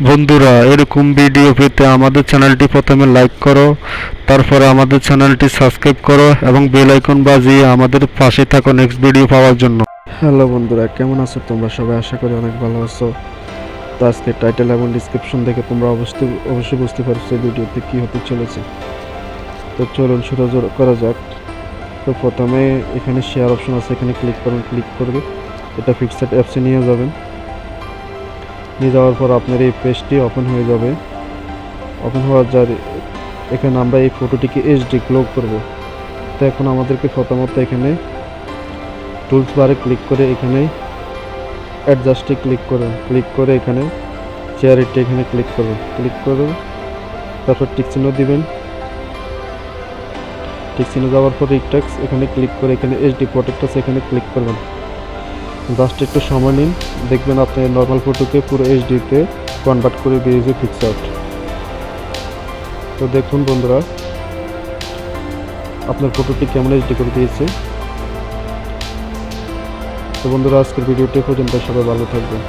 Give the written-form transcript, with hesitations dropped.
বন্ধুরা, এরকম ভিডিও পেতে আমাদের চ্যানেলটি প্রথমে লাইক করো, তারপরে আমাদের চ্যানেলটি সাবস্ক্রাইব করো এবং বেল আইকন বাজিয়ে আমাদের পাশে থাকো নেক্সট ভিডিও পাওয়ার জন্য। হ্যালো বন্ধুরা, কেমন আছো তোমরা সবাই? আশা করি অনেক ভালো আছো। তো আজকে টাইটেল এবং ডিসক্রিপশন দেখে তোমরা অবশ্যই বুঝতে পারছো এই ভিডিওতে কী হতে চলেছে। তো চলুন শুরু করা যাক। তো প্রথমে এখানে শেয়ার অপশন আছে, এখানে ক্লিক করুন। ক্লিক করবে এটা ফিক্সড অ্যাপসে নিয়ে যাবেন। নিয়ে যাওয়ার পর আপনার এই পেজটি ওপেন হয়ে যাবে। ওপেন হওয়ার যার এখানে আমরা এই ফটোটিকে এইচডি গ্লো করব। তো এখন আমাদেরকে প্রথমত এখানে টুলস বারে ক্লিক করে এখানে অ্যাডজাস্টে ক্লিক করুন। ক্লিক করে এখানে চেয়ারিটি এখানে ক্লিক করুন। ক্লিক করুন, তারপর টিক চিহ্ন দিবেন। টিক চিহ্ন যাওয়ার পর রিটেক্স এখানে ক্লিক করে এখানে এইচডি প্রোটেক্টাস এখানে ক্লিক করবেন। জাস্ট একটু সময় নিন, দেখবেন আপনি নর্মাল ফটোকে পুরো এইচডিতে কনভার্ট করে দিয়েছে পিক্সআর্ট। তো দেখুন বন্ধুরা, আপনার ফটোটি কেমন এইচডি করে দিয়েছে। তো বন্ধুরা, আজকের ভিডিওটি পর্যন্ত, সবাই ভালো থাকবেন।